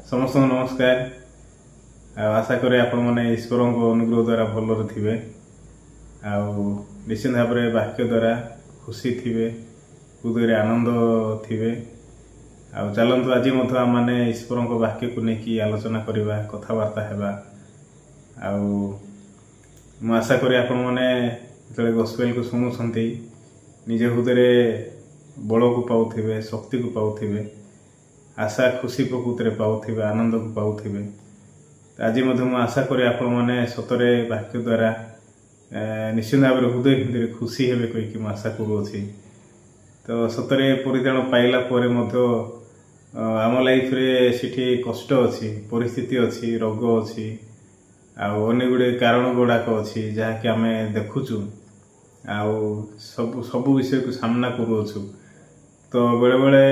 समस्त नमस्कार। आशा करे आपण मैंने ईश्वर अनुग्रह द्वारा भलर थे निश्चित भाव में वाक्य द्वारा खुशी थे हृदय आनंद थे। चलतु आज मैंने ईश्वर वाक्य को लेकिन आलोचना करवा कथबार्ता है। आशा करी आपण मैंने जो गॉस्पेल को शुणुंट निज हृदय बल को पाऊे शक्ति को पाऊे आशा खुशी प्रकृति पाऊे आनंद को पाऊे। आज आशा करी आपण मैंने सतरे वाक्य द्वारा निश्चित भाव में हृदय हृदय खुशी हे कहीकि आशा करुँची। तो सतरे परित्राण पाइला आम लाइफ रे सिठी कष्ट अच्छी परिस्थिति अच्छी रोग अच्छी अनेक गुड़े कारण गुड़ाक अच्छी जहाँकि आम देखुचु सब विषय को सामना करुँचु। तो बेले बेले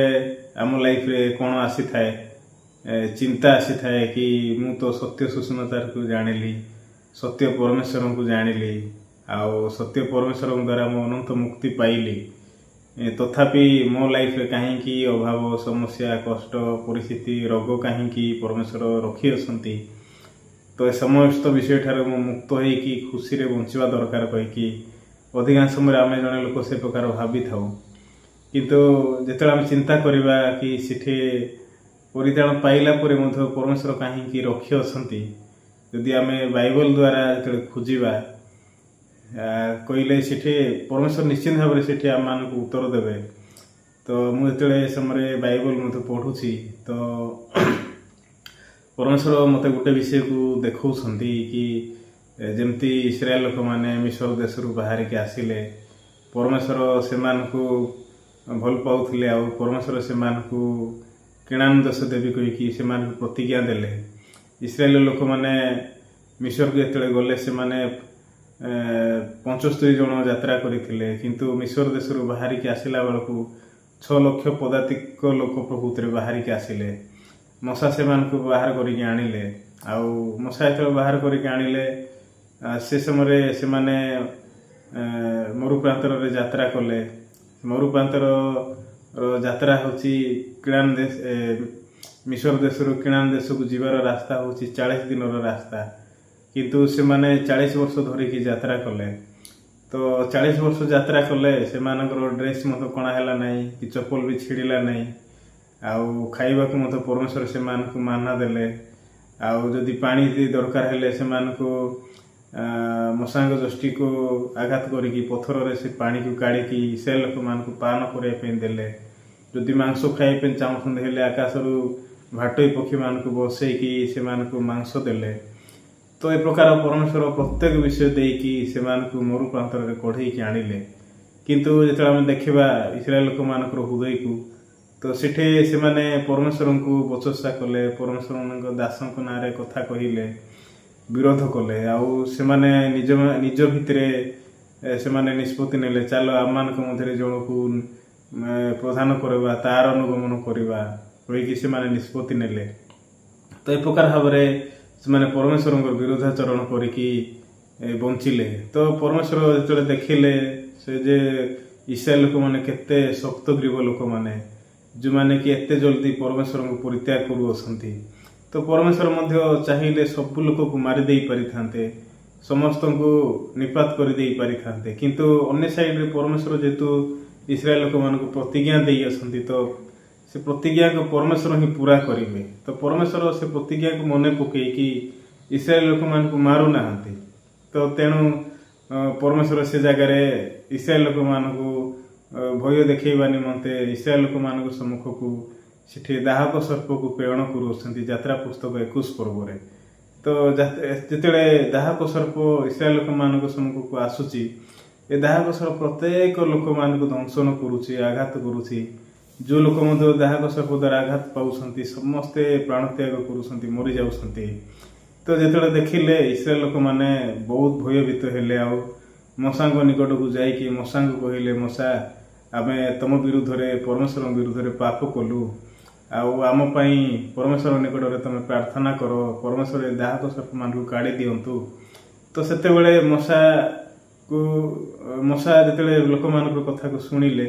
आम लाइफ रे कौन आसी थाए चिंता आसी थाए कि मु तो सत्य सुषमतार को जानिली सत्य परमेश्वर को जानिली सत्य परमेश्वर द्वारा मो अनंत मुक्ति पाइली तथापि मो लाइफ रे कहीं अभाव समस्या कष्ट परिस्थिति रोग कहीं परमेश्वर रखी असंती। तो समस्त विषय ठार मु मुक्त होइकी खुशी रे बंचिबा दरकार कहीकि अधिकांश समय आम जड़े लोक से प्रकार भावी थाउ किंतु जिते आम चिंता करवा कि सिठे परित्राण पाइला परे मध्य परमेश्वर कहीं रखी असंती जदि आम बाइबल द्वारा जो खोजा कहले सिठे परमेश्वर निश्चित भाव में सिठे आम मान को उत्तर देवे। तो मुझे समय बाइबल मत पढ़ुची तो परमेश्वर मत गोटे विषय को देखा कि जमती इस्राएल लोक मैंने मिस्र देश बाहर के आसिले परमेश्वर से भल पाउले परमेश्वर से किणान देश देवी कहीकि से प्रतिज्ञा देले। इस्राएल लोक मैंने मिस्र को जो गले से 75 जन यात्रा करते किंतु मिस्र देश बाहर के आसला बेलू 6 लाख पदातिक लोक प्रकृति बाहर के आसिले मशा से बाहर करके आणिले मशा जो बाहर करके आणिले से समय से मरुप्रांतर यात्रा कले मरुप्रांतर यात्रा होची किणान देश मिस्र देश किणान देश को जीवार रास्ता होची 40 दिन रास्ता किंतु से माने 40 वर्ष धरिकी यात्रा कले। तो 40 वर्ष यात्रा कले से ड्रेस मत कणा हैला नहीं कि चप्पल भी छिड़िला नहीं खाइबा को मत परमेश्वर से माना देले जदि पानी दरकार हेले से मशांग जष्टि को आघात करिकी पत्थर रे से पानी को काढ़ी से लोक मान पान करने देले जदि मांस खाइपे चाहूँ हेले आकाश भाटई पक्षी मान बसईकी से मांस देले। तो ए प्रकार परमेश्वर प्रत्येक विषय देकी से मरु प्रांतर कढ़े आणिले किंतु जो आम देखा इस्राएल लोक मान हृदय को तो सेठे से परमेश्वर को बचस्ता कले परमेश्वर दास ना कथा कहले विरोध कले निज निज भितर से निष्पत्ति नेले चलो आम मान मध्य जन को प्रधान करवा तार अनुगमन करवा कहीकि से निष्पत्ति नेले। तो ए प्रकार भाव में परमेश्वर विरोधाचरण करिकी बंचिले। तो परमेश्वर जो देखिले से जे इस्राएल लोक मैंने केते शक्त ग्रीव लोक मैंने जो मैंने कि एते जल्दी परमेश्वर को परित्याग करुअछंती तो परमेश्वर मध्य चाहिए सब लोक को मारी दे पारि थांते समस्त को निपात कर दे पारि थांते किंतु अन्य साइड रे परमेश्वर जेतु इस्राएल लोक मान को प्रतिज्ञा दे असंती तो से प्रतिज्ञा को परमेश्वर ही पूरा करिवे। तो परमेश्वर से प्रतिज्ञा को मने पकई कि इस्राएल लोक मान को मारू नाहंती तो तेणु परमेश्वर से जगह रे इस्राएल लोक मान को भय देखैबा निमंते इस्राएल लोक मान को सम्मुख को सिठी दाहक सर्प को प्रेरण करुछंती यात्रा पुस्तक 21 पर्व रे। तो जिते दाहक सर्प इस्राएल लोक मान सम्मुख को आसुची ए दाहक सर्प प्रत्येक लोक मान को दंशन करुची आघात करुची जो लोक मध्य दाहक सर्प द्वारा आघात पाउछंती समस्ते प्राण त्याग करुछंती मरी जाउछंती। तो जिते देखिले इस्राएल लोक माने बहुत भयभीत हेले मशांग निकट को जाइकी मशांग कहले मशा आमे तम विरुद्ध रे परमेश्वर विरुद्ध रे पाप कलु आम परमेश्वर निकट में तुम प्रार्थना कर परमेश्वर दाहक सर्प मान को काढ़ी दिंतु। तो से मशा जो लोक मान कथा को शुणिले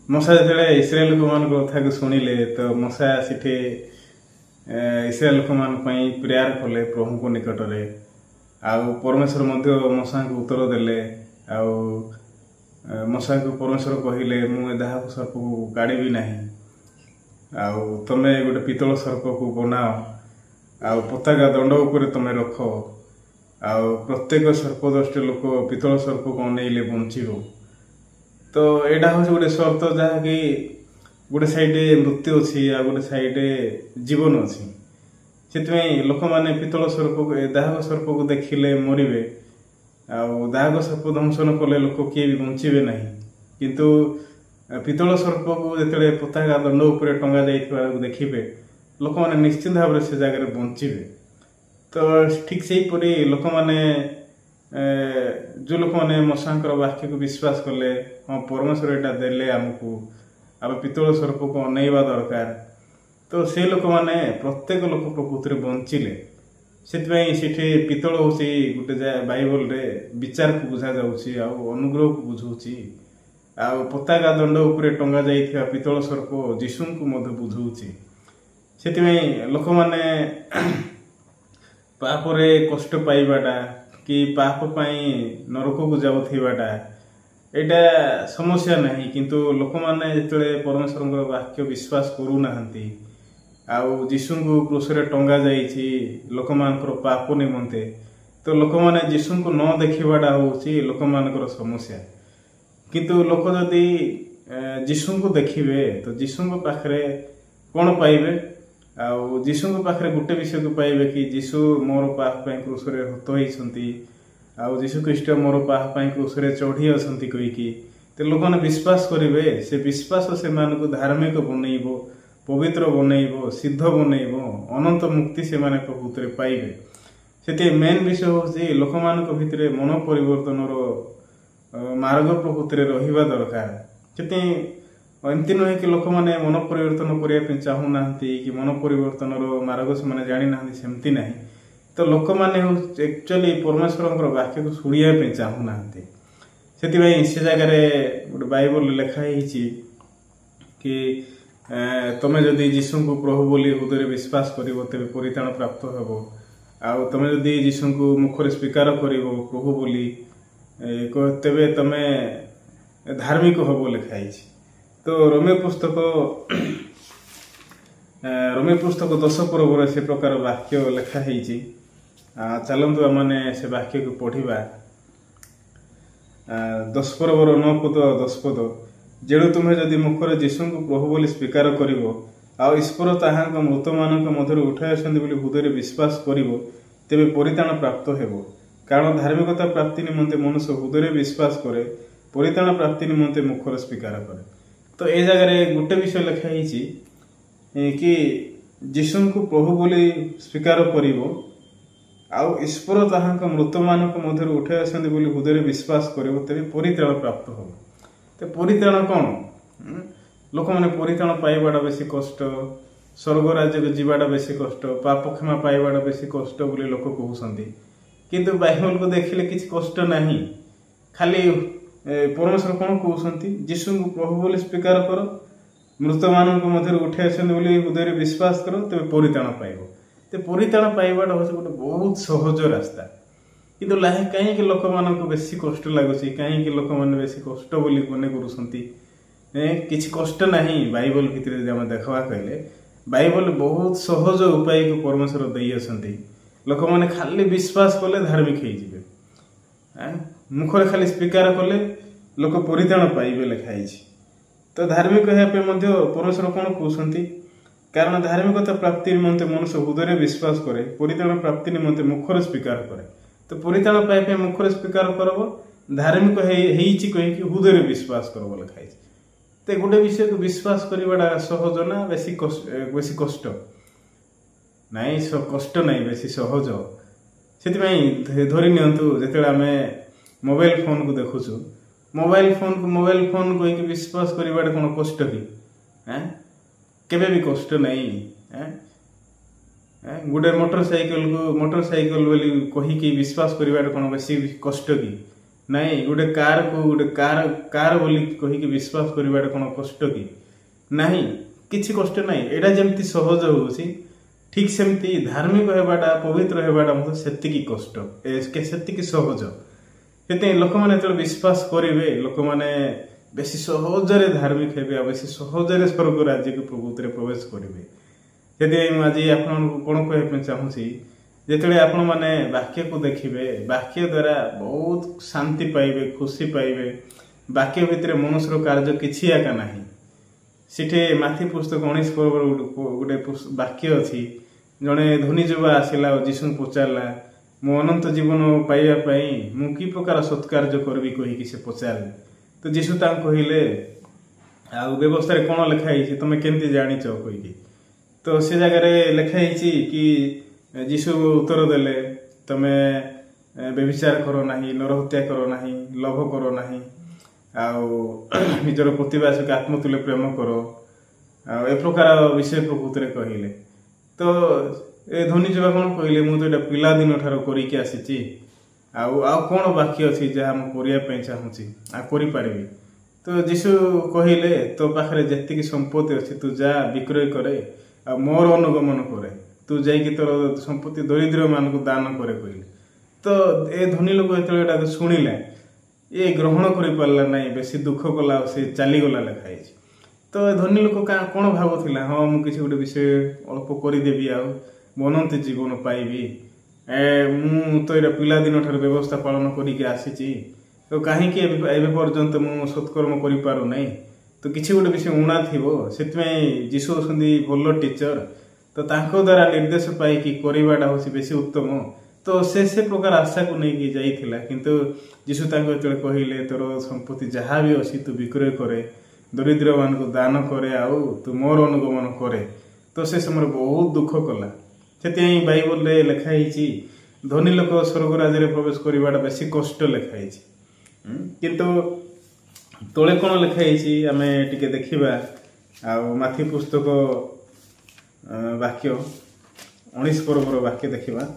मशा जो इस्राएल लोक मान कथा को शुणिले तो मशा सिठे ଇସ୍ରାଏଲ ଲୋକମାନଙ୍କ ପାଇଁ ପ୍ରେୟାର କଲେ ପ୍ରଭୁଙ୍କ ନିକଟରେ। ଆଉ ପରମେଶ୍ୱର ମଧ୍ୟ ମଶାଙ୍କୁ ଉତ୍ତର ଦେଲେ। ଆଉ ମଶାଙ୍କୁ ପରମେଶ୍ୱର କହିଲେ, ମୁଁ ଏ ଦାହକ ସର୍ପକୁ କାଢ଼ିବି ନାହିଁ। ଆଉ ତମେ ଗୋଟେ ପିତ୍ତଳ ସର୍ପକୁ ବନାଅ, ଆଉ ପତାକା ଦଣ୍ଡ ଉପରେ ତମେ ରଖ, ଆଉ ପ୍ରତ୍ୟେକ ସର୍ପଦୃଷ୍ଟ ଲୋକ ପିତ୍ତଳ ସର୍ପକୁ ଅନେଇଲେ ବଞ୍ଚିବ। ତ ଏଇଟା ହେଉଛି ଗୋଟେ ସର୍ତ୍ତ, ଯାହାକି ଗୋଟେ ସାଇଡେ ମୃତ୍ୟୁ ଅଛି ଆଉ ଗୋଟେ ସାଇଡେ ଜୀବନ ଅଛି। ସେଥିପାଇଁ ଲୋକମାନେ ପିତ୍ତଳ ସର୍ପକୁ ଦାହକ ସର୍ପକୁ ଦେଖିଲେ ମରିବେ, ଆଉ ଦାହକ ସର୍ପ ଦଂଶନ କଲେ ଲୋକ କିଏ ବି ବଞ୍ଚିବେ ନାହିଁ। କିନ୍ତୁ ପିତ୍ତଳ ସର୍ପକୁ ଯେତେବେଳେ ପତାକା ଦଣ୍ଡ ଉପରେ ଟଙ୍ଗା ଯାଇଥିବାକୁ ଦେଖିବେ, ଲୋକମାନେ ନିଶ୍ଚିନ୍ତ ଭାବରେ ସେ ଜାଗାରେ ବଞ୍ଚିବେ। ତ ଠିକ୍ ସେହିପରି ଲୋକମାନେ ଯେଉଁ ଲୋକମାନେ ମଶାଙ୍କର ବାକ୍ୟକୁ ବିଶ୍ୱାସ କଲେ, ହଁ ପରମେଶ୍ୱର ଏଇଟା ଦେଲେ ଆମକୁ, ଆମେ ପିତ୍ତଳ ସର୍ପକୁ ଅନେଇବା ଦରକାର, ତ ସେ ଲୋକମାନେ ପ୍ରତ୍ୟେକ ଲୋକ ପ୍ରକୃତିରେ ବଞ୍ଚିଲେ। ସେଥିପାଇଁ ସେଠି ପିତ୍ତଳ ହେଉଛି ଗୋଟେ ବାଇବଲରେ ବିଚାରକୁ ବୁଝାଯାଉଛି ଆଉ ଅନୁଗ୍ରହକୁ ବୁଝଉଛି। ଆଉ ପତାକା ଦଣ୍ଡ ଉପରେ ଟଙ୍ଗା ଯାଇଥିବା ପିତ୍ତଳ ସର୍ପ ଯୀଶୁଙ୍କୁ ମଧ୍ୟ ବୁଝଉଛି। ସେଥିପାଇଁ ଲୋକମାନେ ପାପରେ କଷ୍ଟ ପାଇବାଟା କି ପାପ ପାଇଁ ନରକକୁ ଯାଉଥିବାଟା ଏଇଟା ସମସ୍ୟା ନାହିଁ। କିନ୍ତୁ ଲୋକମାନେ ଯେତେବେଳେ ପରମେଶ୍ୱରଙ୍କର ବାକ୍ୟ ବିଶ୍ୱାସ କରୁନାହାନ୍ତି, ଆଉ ଯୀଶୁଙ୍କୁ କ୍ରୁଶରେ ଟଙ୍ଗା ଯାଇଛି ଲୋକମାନଙ୍କର ପାପ ନିମନ୍ତେ, ତ ଲୋକମାନେ ଯୀଶୁଙ୍କୁ ନ ଦେଖିବାଟା ହେଉଛି ଲୋକମାନଙ୍କର ସମସ୍ୟା। କିନ୍ତୁ ଲୋକ ଯଦି ଯୀଶୁଙ୍କୁ ଦେଖିବେ, ତ ଯୀଶୁଙ୍କ ପାଖରେ କ'ଣ ପାଇବେ? ଆଉ ଯୀଶୁଙ୍କ ପାଖରେ ଗୋଟେ ବିଷୟକୁ ପାଇବେ କି ଯୀଶୁ ମୋର ପାପ ପାଇଁ କ୍ରୁଶରେ ହତ ହୋଇଛନ୍ତି, ଆଉ ଯୀଶୁ ଖ୍ରୀଷ୍ଟ ମୋର ପାପ ପାଇଁ କ୍ରୁଶରେ ଚଢ଼ି ଅଛନ୍ତି କହିକି ତ ଲୋକମାନେ ବିଶ୍ୱାସ କରିବେ। ସେ ବିଶ୍ୱାସ ସେମାନଙ୍କୁ ଧାର୍ମିକ ବନେଇବ, ପବିତ୍ର ବନେଇବ, ସିଦ୍ଧ ବନେଇବ, ଅନନ୍ତ ମୁକ୍ତି ସେମାନେ ପ୍ରକୃତରେ ପାଇବେ। ସେଥିପାଇଁ ମେନ୍ ବିଷୟ ହେଉଛି ଲୋକମାନଙ୍କ ଭିତରେ ମନ ପରିବର୍ତ୍ତନର ମାର୍ଗ ପ୍ରକୃତିରେ ରହିବା ଦରକାର। ସେଥିପାଇଁ ଏମିତି ନୁହେଁ କି ଲୋକମାନେ ମନ ପରିବର୍ତ୍ତନ କରିବା ପାଇଁ ଚାହୁଁନାହାନ୍ତି କି ମନ ପରିବର୍ତ୍ତନର ମାର୍ଗ ସେମାନେ ଜାଣିନାହାନ୍ତି, ସେମିତି ନାହିଁ। ତ ଲୋକମାନେ ଆକ୍ଚୁଆଲି ପରମେଶ୍ୱରଙ୍କର ବାକ୍ୟକୁ ଶୁଣିବା ପାଇଁ ଚାହୁଁନାହାନ୍ତି। ସେଥିପାଇଁ ସେ ଜାଗାରେ ଗୋଟେ ବାଇବଲରେ ଲେଖା ହେଇଛି କି ତମେ ଯଦି ଯୀଶୁଙ୍କୁ ପ୍ରଭୁ ବୋଲି ହୃଦୟରେ ବିଶ୍ୱାସ କରିବ, ତେବେ ପରିତ୍ରାଣ ପ୍ରାପ୍ତ ହେବ। ଆଉ ତମେ ଯଦି ଯୀଶୁଙ୍କୁ ମୁଖରେ ସ୍ୱୀକାର କରିବ ପ୍ରଭୁ ବୋଲି, ତେବେ ତମେ ଧାର୍ମିକ ହେବ ଲେଖା ହେଇଛି। ତ ରୋମୀୟ ପୁସ୍ତକ 10 ପର୍ବରେ ସେ ପ୍ରକାର ବାକ୍ୟ ଲେଖା ହେଇଛି। ଚାଲନ୍ତୁ ଆମମାନେ ସେ ବାକ୍ୟକୁ ପଢ଼ିବା। 10 ପର୍ବର 9 ପଦ 10 ପଦ, ଯେଣୁ ତୁମେ ଯଦି ମୁଖରେ ଯୀଶୁଙ୍କୁ ପ୍ରଭୁ ବୋଲି ସ୍ୱୀକାର କରିବ, ଆଉ ଈଶ୍ୱର ତାହାଙ୍କ ମୃତମାନଙ୍କ ମଧ୍ୟରୁ ଉଠାଇ ଆସନ୍ତି ବୋଲି ହୃଦୟରେ ବିଶ୍ୱାସ କରିବ, ତେବେ ପରିତ୍ରାଣ ପ୍ରାପ୍ତ ହେବ। କାରଣ ଧାର୍ମିକତା ପ୍ରାପ୍ତି ନିମନ୍ତେ ମନୁଷ୍ୟ ହୃଦୟରେ ବିଶ୍ୱାସ କରେ, ପରିତ୍ରାଣ ପ୍ରାପ୍ତି ନିମନ୍ତେ ମୁଖରେ ସ୍ୱୀକାର କରେ। ତ ଏ ଜାଗାରେ ଗୋଟେ ବିଷୟ ଲେଖା ହେଇଛି କି ଯୀଶୁଙ୍କୁ ପ୍ରଭୁ ବୋଲି ସ୍ୱୀକାର କରିବ, ଆଉ ଈଶ୍ୱର ତାହାଙ୍କ ମୃତମାନଙ୍କ ମଧ୍ୟରୁ ଉଠାଇ ଆସନ୍ତି ବୋଲି ହୃଦୟରେ ବିଶ୍ୱାସ କରିବ, ତେବେ ପରିତ୍ରାଣ ପ୍ରାପ୍ତ ହେବ। ତ ପରିତ୍ରାଣ କ'ଣ? ଲୋକମାନେ ପରିତ୍ରାଣ ପାଇବାଟା ବେଶୀ କଷ୍ଟ, ସ୍ୱର୍ଗ ରାଜ୍ୟକୁ ଯିବାଟା ବେଶୀ କଷ୍ଟ, ପାପ କ୍ଷମା ପାଇବାଟା ବେଶୀ କଷ୍ଟ ବୋଲି ଲୋକ କହୁଛନ୍ତି। କିନ୍ତୁ ବାଇବଲକୁ ଦେଖିଲେ କିଛି କଷ୍ଟ ନାହିଁ। ଖାଲି ପରମେଶ୍ୱର କ'ଣ କହୁଛନ୍ତି? ଯୀଶୁଙ୍କୁ ପ୍ରଭୁ ବୋଲି ସ୍ୱୀକାର କର, ମୃତମାନଙ୍କ ମଧ୍ୟରୁ ଉଠାଇ ଆସନ୍ତି ବୋଲି ହୃଦୟରେ ବିଶ୍ୱାସ କର, ତେବେ ପରିତ୍ରାଣ ପାଇବ। ତ ପରିତ୍ରାଣ ପାଇବାଟା ହେଉଛି ଗୋଟେ ବହୁତ ସହଜ ରାସ୍ତା। କିନ୍ତୁ କାହିଁକି ଲୋକମାନଙ୍କୁ ବେଶୀ କଷ୍ଟ ଲାଗୁଛି? କାହିଁକି ଲୋକମାନେ ବେଶୀ କଷ୍ଟ ବୋଲି ମନେ କରୁଛନ୍ତି? କିଛି କଷ୍ଟ ନାହିଁ। ବାଇବଲ ଭିତରେ ଯଦି ଆମେ ଦେଖିବା କହିଲେ, ବାଇବଲ ବହୁତ ସହଜ ଉପାୟକୁ ପରମେଶ୍ୱର ଦେଇଅଛନ୍ତି। ଲୋକମାନେ ଖାଲି ବିଶ୍ୱାସ କଲେ ଧାର୍ମିକ ହେଇଯିବେ। ମୁଖରେ ଖାଲି ସ୍ୱୀକାର କଲେ ଲୋକ ପରିତ୍ରାଣ ପାଇବେ ଲେଖା ହେଇଛି। ତ ଧାର୍ମିକ ହେବା ପାଇଁ ମଧ୍ୟ ପରମେଶ୍ୱର କ'ଣ କହୁଛନ୍ତି? କାରଣ ଧାର୍ମିକତା ପ୍ରାପ୍ତି ନିମନ୍ତେ ମନୁଷ୍ୟ ହୃଦୟରେ ବିଶ୍ୱାସ କରେ, ପରିତ୍ରାଣ ପ୍ରାପ୍ତି ନିମନ୍ତେ ମୁଖରେ ସ୍ୱୀକାର କରେ। ତ ପରିତ୍ରାଣ ପାଇବା ପାଇଁ ମୁଖରେ ସ୍ୱୀକାର କରବ, ଧାର୍ମିକ ହେଇଛି କହିକି ହୃଦୟରେ ବିଶ୍ୱାସ କରବ ଲେଖା ହେଇଛି। ତ ଗୋଟେ ବିଷୟକୁ ବିଶ୍ୱାସ କରିବାଟା ସହଜ ନା ବେଶୀ କଷ୍ଟ? ନାଇଁ, କଷ୍ଟ ନାହିଁ, ବେଶୀ ସହଜ। ସେଥିପାଇଁ ଧରି ନିଅନ୍ତୁ, ଯେତେବେଳେ ଆମେ ମୋବାଇଲ ଫୋନକୁ ଦେଖୁଛୁ, ମୋବାଇଲ ଫୋନ କହିକି ବିଶ୍ୱାସ କରିବାଟା କ'ଣ କଷ୍ଟ କି? କେବେ ବି କଷ୍ଟ ନାହିଁ। ଗୋଟେ ମୋଟର ସାଇକେଲ ବୋଲି କହିକି ବିଶ୍ୱାସ କରିବାଟା କ'ଣ ବେଶୀ କଷ୍ଟ କି? ନାଇଁ। ଗୋଟେ କାର ବୋଲି କହିକି ବିଶ୍ୱାସ କରିବାଟା କ'ଣ କଷ୍ଟ କି? ନାହିଁ, କିଛି କଷ୍ଟ ନାହିଁ। ଏଇଟା ଯେମିତି ସହଜ ହେଉଛି, ठीक सेमती धार्मिक होगाटा पवित्र होगाटा मतलब सेतिकी कष्ट सेतिकी सहज से लोक मैंने जो विश्वास करेंगे लोक मैंने बेसी सहजरे धार्मिक हे बेसी सहजरे स्वर्ग राज्य को प्रभुत्व प्रवेश करेंगे से आज आप कौन कहना चाहूँगी जिते आपण मैंने वाक्य को देखिए वाक्य द्वारा बहुत शांति पाइबे खुशी पाइबे वाक्य भितर मनुष्यर कार्य किसी आका ना सीठे माथी पुस्तक 19 गोटे वाक्य अच्छी जड़े धनी युवा आसला जीशु पचारा मो अनंत जीवन पाइबापी मु कि प्रकार सत्कार्य करी कहीकि से पचारे तो जीशु कहले आ व्यवस्था कौन लिखाई तुम केमती जाच कहीकि तो से जगार लिखाई कि जीशु उत्तर देले तमे व्यभिचार करो नाही नर हत्या करो नाही लोभ करो नाही निजर प्रतिवासी को आत्मतुल्य प्रेम करो ए प्रकार विषय प्रकृति कहले तो ए धनी युवा कौन कहले मुझे पिला दिन ठार करके आसी कौन बाकी अच्छी जहाँ मुझे चाहूँगी आरिपरि तो जीशु कहले तो पाखे जी संपत्ति अच्छी तू जा विक्रय करे आ मोर अनुगमन करे तू जाइए तोर संपत्ति दरिद्र मान को दान करे कहले तो ए धनी लोक जो शुणिला ये ग्रहण कर पारा ना बेसी दुख कला से चलीगला लिखाई तो धनी लोक कौन भावुला हाँ मुझे गोटे विषय अल्प करदेवी आनंत जीवन पाइबी मु तो ये पिला दिन ठार व्यवस्था पालन करके आसी तो कहीं पर्यंत मु सत्कर्म कर तो किसी गोटे विषय उणा थी से जीशु भल टीचर तो तांको द्वारा निर्देश पाई करवाटा हूँ बेसी उत्तम तो से प्रकार आशा को लेकिन जाइला किंतु जीशु जो कहले तोर संपत्ति जहाँ भी अच्छी तू विक्रय करे दरिद्र मान को दान करे तू मोर अनुगमन करे तो से समय बहुत दुख कला से बाइबल रे लिखाई धनी लोक स्वर्ग राज्य प्रवेश करवाटा बेसी कष्ट लिखाई किंतु तले कौन लिखाई आम टे देखा माथी पुस्तक वाक्य 19 पर्वर वाक्य देखा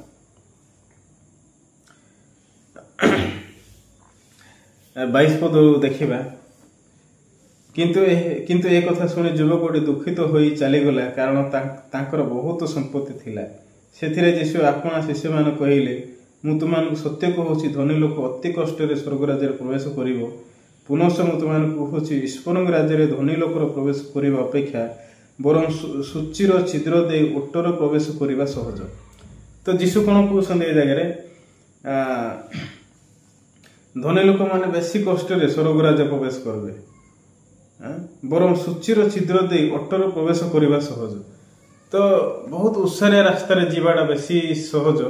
22 पद देखा किंतु एक कथा शुणी युवक गोटे दुखित हो चलीगला कारण तांकर बहुत संपत्ति थिला से जीशु आपना शिष्य मान कहले मु तुमको सत्य कहूँ धनी लोक अति कष्ट स्वर्ग राज्य प्रवेश कर पुनश मु तुमको कहूँ ईश्वर राज्य धनी लोकर प्रवेश करने अपेक्षा बरं सूचीर छिद्र दे ओटर प्रवेश करने सहज तो जीशु कौन कहते जगह धनी लोक मैंने बेसी कष्ट स्वर्ग राज्य प्रवेश करेंगे बरं सूचीर छिद्र दे ओटर प्रवेश करने सहज तो बहुत उत्साह रास्तार जीवाटा बेसी सहज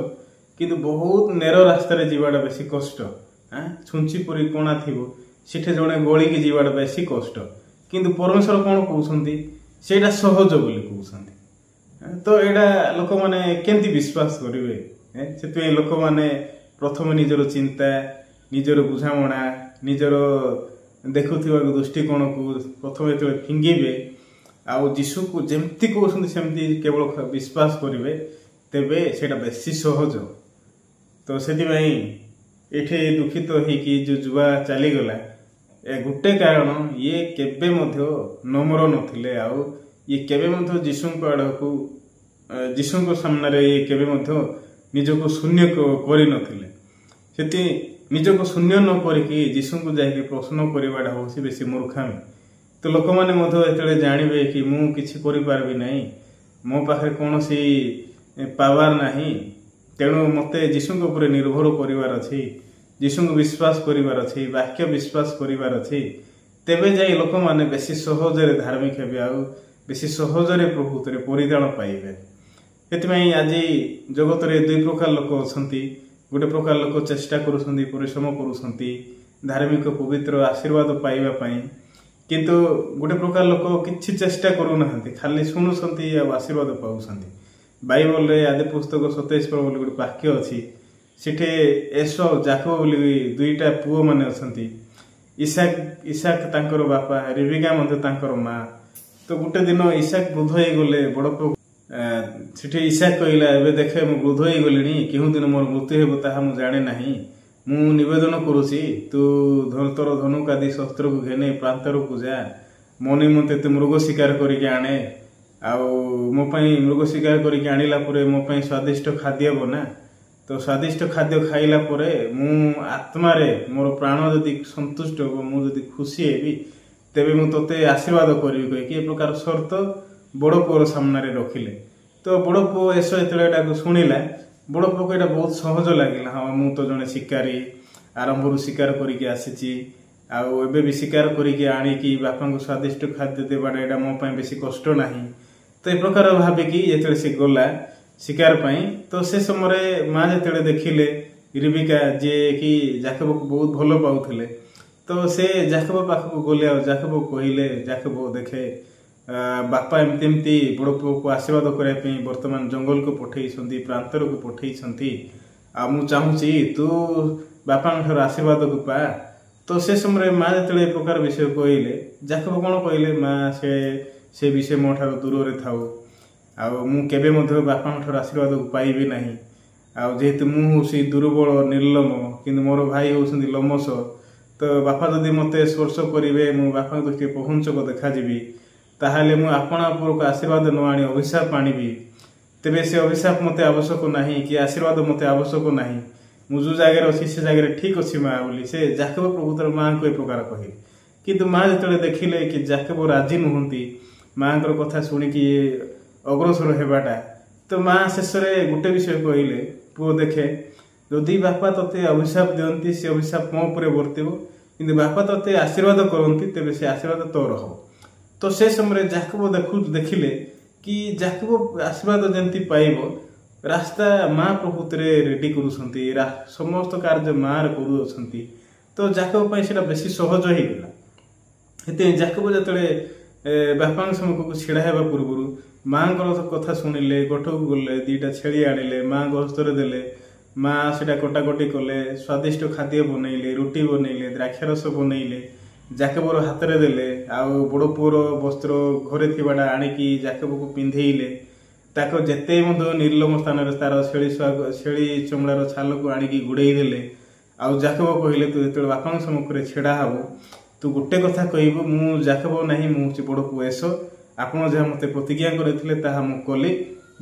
किंतु बहुत नेर रास्तार जीवाटा बेसी कष्ट छुंची परी कोणा थी सीठे जड़े गली की जीवाटा बेसी कष्ट किंतु परमेश्वर कौन कहते सेटा सहज बोली कहते तो यहाँ लोक मैंने केमती विश्वास करेंगे से लोक मैंने प्रथम निजर चिंता निजर बुझामणा निजर देखुवा दृष्टिकोण को प्रथम जो फिंगे आीशु को जमती कहते सेमती केवल विश्वास करेंगे तेबे सेटा बेसी सहज तो से ये दुखित होगी जो जुआ चलीगला गोटे कारण ये केबे मध्य नम्र नथिले आउ ये केबे जीशु आड़क जीशु सामने ये केबे निजको शून्य करि नथिले सेति निजको शून्य न करिकि जीशु को जाइके प्रश्न करवाटा होसी बेसी मूर्खामी तो लोक मैंने जानवे कि मु किछि करि पारबी नहीं मो पाखे कौन सी पावर नहीं तेणु मते जीशु उपर निर्भर करिवार अछि जीशु को विश्वास करिवार अछि वाक्य विश्वास करिवार अछि तेबे जाई लोक माने बेसी सहजरे धार्मिक हेबे आ बेसी सहजरे प्रभुत्व परिदान पाइबे सेतिमाई आज जगत रे दुई प्रकार लोक अछंती गोटे प्रकार लोक चेष्टा करूछंती परिश्रम करूछंती धार्मिक पवित्र आशीर्वाद पाइबा पई किंतु गोटे प्रकार लोक किछि चेष्टा करू नाहंती खाली सुनुछंती आ आशीर्वाद पाउछंती बाइबल रे आदि पुस्तक 27 पर बोली गोटे वाक्य अछि सिठे एसो जाकोब बोली दुईटा पुओ माने अछंती इसाक तांकर बापा रिबिका मते तांकर माँ तो गोटे दिन इसाक वृद्ध हो गले बड़ सिठे इसाक कहला एबे देखे मु वृद्ध हो गलिनी केहु दिन मोर मृत्यु हेबो ताहा मु जाने नाही मु निवेदन करूची तू तोर धनुक आदि शस्त्र को घेने प्रांतर को जा मो निमंते तू मृग शिकार करके आने ଆଉ ମୋ ପାଇଁ ମୃଗ ଶିକାର କରିକି ଆଣିଲା ପରେ ମୋ ପାଇଁ ସ୍ୱାଦିଷ୍ଟ ଖାଦ୍ୟ ବନା। ତ ସ୍ୱାଦିଷ୍ଟ ଖାଦ୍ୟ ଖାଇଲା ପରେ ମୁଁ ଆତ୍ମାରେ ମୋର ପ୍ରାଣ ଯଦି ସନ୍ତୁଷ୍ଟ ହେବ, ମୁଁ ଯଦି ଖୁସି ହେବି, ତେବେ ମୁଁ ତୋତେ ଆଶୀର୍ବାଦ କରିବି କହିକି ଏ ପ୍ରକାର ସର୍ତ୍ତ ବଡ଼ ପୁଅର ସାମ୍ନାରେ ରଖିଲେ। ତ ବଡ଼ ପୁଅ ଏସବୁ ଯେତେବେଳେ ଏଟାକୁ ଶୁଣିଲା, ବଡ଼ ପୁଅକୁ ଏଇଟା ବହୁତ ସହଜ ଲାଗିଲା। ହଁ, ମୁଁ ତ ଜଣେ ଶିକାରୀ, ଆରମ୍ଭରୁ ଶିକାର କରିକି ଆସିଛି, ଆଉ ଏବେ ବି ଶିକାର କରିକି ଆଣିକି ବାପାଙ୍କୁ ସ୍ୱାଦିଷ୍ଟ ଖାଦ୍ୟ ଦେବାଟା ଏଇଟା ମୋ ପାଇଁ ବେଶୀ କଷ୍ଟ ନାହିଁ। ତ ଏ ପ୍ରକାର ଭାବିକି ଯେତେବେଳେ ସେ ଗଲା ଶିକାର ପାଇଁ, ତ ସେ ସମୟରେ ମା ଯେତେବେଳେ ଦେଖିଲେ ରିବିକା, ଯିଏ କି ଯାକବକୁ ବହୁତ ଭଲ ପାଉଥିଲେ, ତ ସେ ଯାକବ ପାଖକୁ ଗଲେ ଆଉ ଯାକବ କହିଲେ, ଯାକବ ଦେଖେ ବାପା ଏମିତି ଏମିତି ବଡ଼ ପୁଅକୁ ଆଶୀର୍ବାଦ କରିବା ପାଇଁ ବର୍ତ୍ତମାନ ଜଙ୍ଗଲକୁ ପଠେଇଛନ୍ତି, ପ୍ରାନ୍ତରକୁ ପଠେଇଛନ୍ତି, ଆଉ ମୁଁ ଚାହୁଁଛି ତୁ ବାପାଙ୍କ ଠାରୁ ଆଶୀର୍ବାଦକୁ ପା। ତ ସେ ସମୟରେ ମା ଯେତେବେଳେ ଏ ପ୍ରକାର ବିଷୟ କହିଲେ, ଯାକବ କ'ଣ କହିଲେ, ମା ସେ ବିଷୟ ମୋ ଠାରୁ ଦୂରରେ ଥାଉ, ଆଉ ମୁଁ କେବେ ମଧ୍ୟ ବାପାଙ୍କ ଠାରୁ ଆଶୀର୍ବାଦକୁ ପାଇବି ନାହିଁ। ଆଉ ଯେହେତୁ ମୁଁ ହେଉଛି ଦୁର୍ବଳ ନିର୍ଲମ, କିନ୍ତୁ ମୋର ଭାଇ ହେଉଛନ୍ତି ଲୋମସ, ତ ବାପା ଯଦି ମୋତେ ସ୍ପର୍ଶ କରିବେ, ମୁଁ ବାପାଙ୍କ ଦୃଷ୍ଟିରେ ପହଞ୍ଚକ ଦେଖାଯିବି, ତାହେଲେ ମୁଁ ଆପଣା ଉପରକୁ ଆଶୀର୍ବାଦ ନ ଆଣି ଅଭିଶାପ ଆଣିବି। ତେବେ ସେ ଅଭିଶାପ ମୋତେ ଆବଶ୍ୟକ ନାହିଁ, କି ଆଶୀର୍ବାଦ ମୋତେ ଆବଶ୍ୟକ ନାହିଁ। ମୁଁ ଯେଉଁ ଜାଗାରେ ଅଛି ସେ ଜାଗାରେ ଠିକ୍ ଅଛି ମା ବୋଲି ସେ ଯାକବ ପ୍ରଭୁତର ମାଆଙ୍କୁ ଏ ପ୍ରକାର କହିଲେ। କିନ୍ତୁ ମା ଯେତେବେଳେ ଦେଖିଲେ କି ଯାକବ ରାଜି ନୁହନ୍ତି ମାଆଙ୍କର କଥା ଶୁଣିକି ଅଗ୍ରସର ହେବାଟା, ତ ମା ଶେଷରେ ଗୋଟେ ବିଷୟ କହିଲେ, ପୁଅ ଦେଖେ, ଯଦି ବାପା ତୋତେ ଅଭିଶାପ ଦିଅନ୍ତି ସେ ଅଭିଶାପ ମୋ ଉପରେ ବର୍ତ୍ତିବ, କିନ୍ତୁ ବାପା ତୋତେ ଆଶୀର୍ବାଦ କରନ୍ତି ତେବେ ସେ ଆଶୀର୍ବାଦ ତୋର ହବ। ତ ସେ ସମୟରେ ଯାକବ ଦେଖିଲେ କି ଯାକବ ଆଶୀର୍ବାଦ ଯେମିତି ପାଇବ, ରାସ୍ତା ମା ପ୍ରଭୁତରେ ରେଡି କରୁଛନ୍ତି, ସମସ୍ତ କାର୍ଯ୍ୟ ମାରେ କରୁଅଛନ୍ତି। ତ ଯାକବ ପାଇଁ ସେଟା ବେଶୀ ସହଜ ହେଇଗଲା। ସେଥିପାଇଁ ଯାକବ ଯେତେବେଳେ ବାପାଙ୍କ ସମ୍ମୁଖକୁ ଛିଡ଼ା ହେବା ପୂର୍ବରୁ ମାଙ୍କର କଥା ଶୁଣିଲେ, ଗୋଠକୁ ଗଲେ, 2ଟା ଛେଳି ଆଣିଲେ, ମାଙ୍କ ହସ୍ତରେ ଦେଲେ, ମା ସେଟା କଟାକଟି କଲେ, ସ୍ୱାଦିଷ୍ଟ ଖାଦ୍ୟ ବନେଇଲେ, ରୁଟି ବନେଇଲେ, ଦ୍ରାକ୍ଷାରସ ବନେଇଲେ, ଯାକବର ହାତରେ ଦେଲେ, ଆଉ ବଡ଼ ପୁଅର ବସ୍ତ୍ର ଘରେ ଥିବାଟା ଆଣିକି ଯାକବକୁ ପିନ୍ଧେଇଲେ, ତାକୁ ଯେତେ ମଧ୍ୟ ନିର୍ଲମ ସ୍ଥାନରେ ତାର ଛେଳି ଚମଡ଼ାର ଛାଲକୁ ଆଣିକି ଘୋଡ଼େଇ ଦେଲେ। ଆଉ ଯାକବ କହିଲେ, ତୁ ଯେତେବେଳେ ବାପାଙ୍କ ସମ୍ମୁଖରେ ଛିଡ଼ା ହବୁ, ତୁ ଗୋଟେ କଥା କହିବୁ, ମୁଁ ଯାକବ ନାହିଁ, ମୁଁ ହେଉଛି ବଡ଼ ପୁଅ ଏସ, ଆପଣ ଯାହା ମୋତେ ପ୍ରତିଜ୍ଞା କରିଥିଲେ ତାହା ମୁଁ କଲି,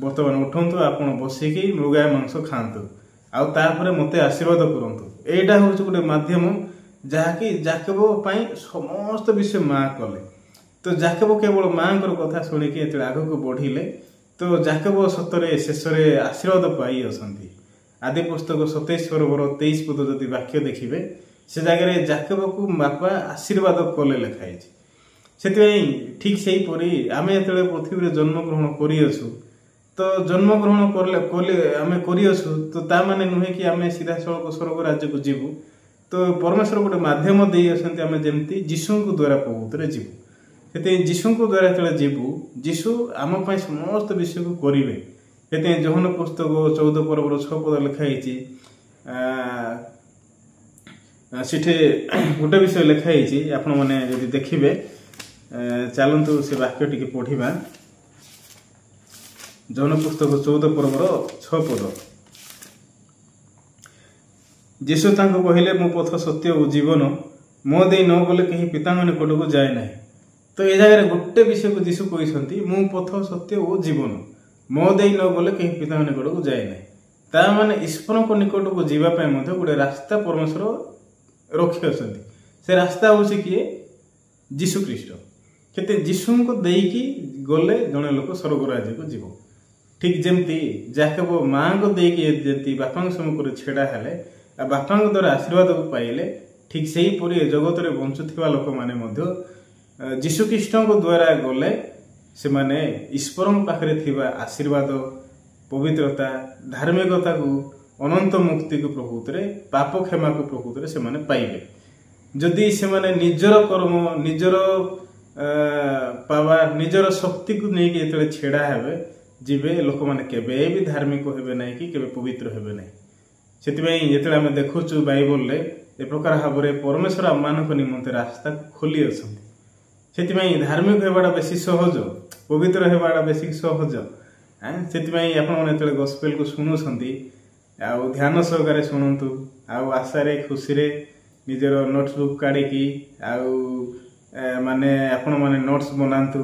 ବର୍ତ୍ତମାନ ଉଠନ୍ତୁ, ଆପଣ ବସିକି ମୃଗାୟ ମାଂସ ଖାଆନ୍ତୁ, ଆଉ ତାପରେ ମୋତେ ଆଶୀର୍ବାଦ କରନ୍ତୁ। ଏଇଟା ହେଉଛି ଗୋଟେ ମାଧ୍ୟମ ଯାହାକି ଯାକବ ପାଇଁ ସମସ୍ତ ବିଷୟ ମା କଲେ। ତ ଯାକବ କେବଳ ମାଙ୍କର କଥା ଶୁଣିକି ଯେତେବେଳେ ଆଗକୁ ବଢ଼ିଲେ, ତ ଯାକବ ସତରେ ଶେଷରେ ଆଶୀର୍ବାଦ ପାଇ ଅଛନ୍ତି। ଆଦି ପୁସ୍ତକ 27 ପର୍ବର 23 ପଦ ଯଦି ବାକ୍ୟ ଦେଖିବେ, ସେ ଜାଗାରେ ଯାକବକୁ ବାପା ଆଶୀର୍ବାଦ କଲେ ଲେଖା ହେଇଛି। ସେଥିପାଇଁ ଠିକ୍ ସେହିପରି ଆମେ ଯେତେବେଳେ ପୃଥିବୀରେ ଜନ୍ମଗ୍ରହଣ କରିଅଛୁ, ତ ଜନ୍ମଗ୍ରହଣ କଲେ ଆମେ କରିଅଛୁ, ତ ତା ମାନେ ନୁହେଁ କି ଆମେ ସିଧାସଳଖ ସ୍ୱର୍ଗ ରାଜ୍ୟକୁ ଯିବୁ। ତ ପରମେଶ୍ୱର ଗୋଟେ ମାଧ୍ୟମ ଦେଇ ଅଛନ୍ତି, ଆମେ ଯେମିତି ଯୀଶୁଙ୍କ ଦ୍ୱାରା ପ୍ରଭୁତ୍ୱରେ ଯିବୁ। ସେଥିପାଇଁ ଯୀଶୁଙ୍କ ଦ୍ୱାରା ଯେତେବେଳେ ଯିବୁ, ଯୀଶୁ ଆମ ପାଇଁ ସମସ୍ତ ବିଷୟକୁ କରିବେ। ସେଥିପାଇଁ ଯୋହନ ପୁସ୍ତକ 14 ପର୍ବର 6 ପଦ ଲେଖା ହେଇଛି। ସେଠି ଗୋଟେ ବିଷୟ ଲେଖା ହେଇଛି, ଆପଣମାନେ ଯଦି ଦେଖିବେ, ଚାଲନ୍ତୁ ସେ ବାକ୍ୟ ଟିକେ ପଢ଼ିବା। ଯୋହନ ପୁସ୍ତକ 14 ପର୍ବର 6 ପଦ। ଯୀଶୁ ତାଙ୍କୁ କହିଲେ, ମୁଁ ପଥ, ସତ୍ୟ ଓ ଜୀବନ, ମୋ ଦେଇ ନ ଗଲେ କେହି ପିତାଙ୍କ ନିକଟକୁ ଯାଏ ନାହିଁ। ତ ଏ ଜାଗାରେ ଗୋଟେ ବିଷୟକୁ ଯୀଶୁ କହିଛନ୍ତି, ମୁଁ ପଥ, ସତ୍ୟ ଓ ଜୀବନ, ମୋ ଦେଇ ନ ଗଲେ କେହି ପିତାଙ୍କ ନିକଟକୁ ଯାଏ ନାହିଁ। ତା ମାନେ ଈଶ୍ୱରଙ୍କ ନିକଟକୁ ଯିବା ପାଇଁ ମଧ୍ୟ ଗୋଟେ ରାସ୍ତା ପରମେଶ୍ୱର ରଖିଅଛନ୍ତି। ସେ ରାସ୍ତା ହେଉଛି କିଏ? ଯୀଶୁ ଖ୍ରୀଷ୍ଟ। କେତେ ଯୀଶୁଙ୍କୁ ଦେଇକି ଗଲେ ଜଣେ ଲୋକ ସ୍ୱର୍ଗ ରାଜ୍ୟକୁ ଯିବ। ଠିକ୍ ଯେମିତି ଯାକବ ମାଆଙ୍କୁ ଦେଇକି ଯେମିତି ବାପାଙ୍କ ସମ୍ମୁଖରେ ଛିଡ଼ା ହେଲେ, ଆଉ ବାପାଙ୍କ ଦ୍ୱାରା ଆଶୀର୍ବାଦକୁ ପାଇଲେ, ଠିକ୍ ସେହିପରି ଏ ଜଗତରେ ବଞ୍ଚୁଥିବା ଲୋକମାନେ ମଧ୍ୟ ଯୀଶୁଖ୍ରୀଷ୍ଟଙ୍କ ଦ୍ୱାରା ଗଲେ ସେମାନେ ଈଶ୍ୱରଙ୍କ ପାଖରେ ଥିବା ଆଶୀର୍ବାଦ, ପବିତ୍ରତା, ଧାର୍ମିକତାକୁ, ଅନନ୍ତ ମୁକ୍ତିକୁ ପ୍ରକୃତରେ, ପାପ କ୍ଷମାକୁ ପ୍ରକୃତରେ ସେମାନେ ପାଇବେ। ଯଦି ସେମାନେ ନିଜର କର୍ମ, ନିଜର ପାୱାର, ନିଜର ଶକ୍ତିକୁ ନେଇକି ଯେତେବେଳେ ଛିଡ଼ା ହେବେ, ଯିବେ, ଲୋକମାନେ କେବେ ବି ଧାର୍ମିକ ହେବେ ନାହିଁ କି କେବେ ପବିତ୍ର ହେବେ ନାହିଁ। ସେଥିପାଇଁ ଯେତେବେଳେ ଆମେ ଦେଖୁଛୁ ବାଇବଲରେ ଏ ପ୍ରକାର ଭାବରେ ପରମେଶ୍ୱର ଆମମାନଙ୍କ ନିମନ୍ତେ ରାସ୍ତା ଖୋଲି ଅଛନ୍ତି। ସେଥିପାଇଁ ଧାର୍ମିକ ହେବାଟା ବେଶୀ ସହଜ, ପବିତ୍ର ହେବାଟା ବେଶୀ ସହଜ। ସେଥିପାଇଁ ଆପଣମାନେ ଯେତେବେଳେ ଗସ୍ପେଲକୁ ଶୁଣୁଛନ୍ତି, ଆଉ ଧ୍ୟାନ ସହକାରେ ଶୁଣନ୍ତୁ, ଆଉ ଆଶାରେ, ଖୁସିରେ ନିଜର ନୋଟ୍ସ ବୁକ୍ କାଢ଼ିକି ଆଉ ଆପଣମାନେ ନୋଟ୍ସ ବନାନ୍ତୁ।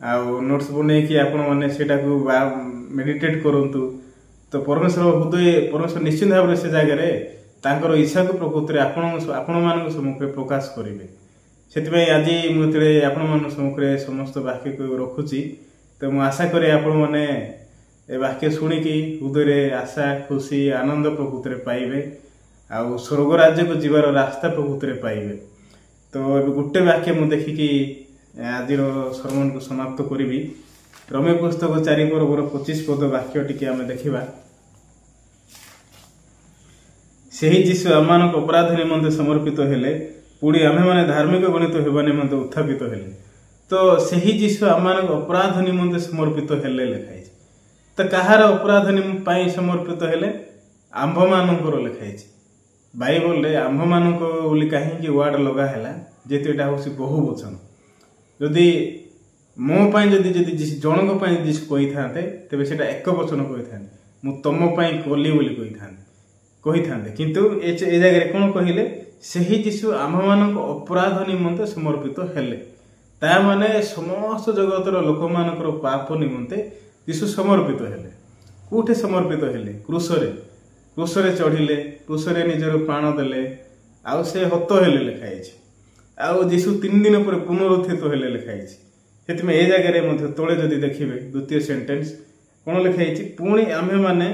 नोट्स बनै कि आपण माने सेटा को मेडिटेट करंतु तो परमेश्वर हृदय परमेश्वर निश्चित भाव से जगह तांकर इच्छा को प्रकृति आपण मान सम्मुख प्रकाश करेंगे से आज मुझे आपण मान सम्मुख समस्त वाक्य को रखुची तो मुझे आशा करे आपण मैंने ए वाक्य शुणिकी हृदय आशा खुशी आनंद प्रकृति पाइबे आउ स्वर्ग राज्य को जीवार रास्ता प्रकृति पाइबे। तो गोटे वाक्य मुझे देखिकी आज सरमन को समाप्त करी रम्य पुस्तक 4 पर्वर 25 पद वाक्य टी आम देखा से जीशु आम अपराध निमंते समर्पित हेले पुणी आमे माने धार्मिक गणित होगा निमंते उत्थापित हेले। तो से जीशु आम अपराध निमंते समर्पित हेले लिखाई तो कहार अपराध समर्पित हेले आंभ मानकर लिखाई बाइबल रे आंभ मान कहीं वार्ड लगा है जेतु यहाँ हूँ बहु वचन जदि मो जदि जनक कही था तेरे से एक वचन कही था मु तुम कली बोली कही था किंतु ए जगह कौन कहले से ही जीशु आम मान अपराध निमंते समर्पित हेले ता माने समस्त जगतर लोक मानकर पाप निमंते जीशु समर्पित हेले कोठे समर्पित हेले क्रूसरे चढ़िले क्रूसरे निजर प्राण देले आउ से हत हेले लिखाई आउ जीशु 3 दिन पर पुनरुत्थित हेले लिखाई से ए जगह तले जदि देखिए द्वितीय सेंटेंस कौन लिखाई पुणी आम्भे माने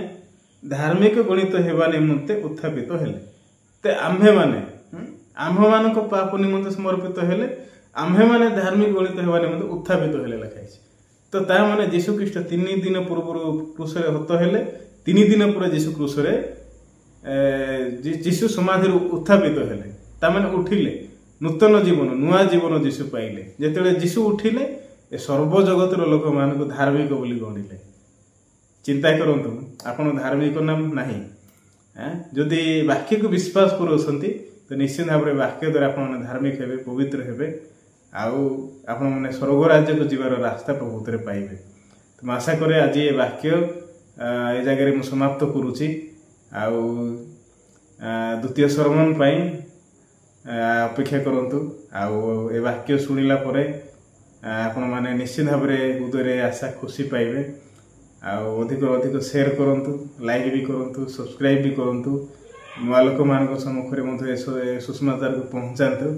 धार्मिक गणित हेबा निमंते उत्थापित हेले ते आम्भे माने आम्भ मान पाप निमंते समर्पित हेले आम्भे माने धार्मिक गणित हेबा निमंते उत्थापित हेले लिखाई तो ता माने जीशु ख्रीष्ट 3 दिन पूर्व क्रूसरे हत हेले 3 दिन पर जीशु क्रूसरे जीशु समाधि उत्थापित हेले ता माने उठिले नूतन जीवन नुआ जीवन जीशु पाइले जेतेले जीशु उठिले ए सर्व जगतर लोक मान को धार्मिक बोली गणिले। चिंता करंतु आपण धार्मिक नाम नाही जदि वाक्य को विश्वास करूछंती तो निश्चित भाव में वाक्य द्वारा आपण धार्मिक हेबे पवित्र हेबे आउ आपण माने स्वर्ग राज्य को जीवार रास्ता प्रभुत्व पाइबे। तो आशा करे आज ये वाक्य ए जगह मु समाप्त करूची आउ द्वितीय सरमन पाई अपेक्षा करंतु आउ ए वाक्य शुणिला परे आपण माने निश्चित भाव में हृदय आशा खुशी पाइबे आउ अधिक अधिक शेयर करंतु लाइक भी करंतु सब्सक्राइब भी करंतु नुआ लोक मान सम्मुखें मध्य सुषमाचार को पहुँचातु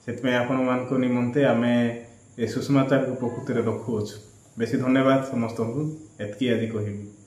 से आपण मान निमंते आम ए सुषमाचार को प्रकृति रखुअछु। बेसी धन्यवाद समस्त को एतकी आज कहबी।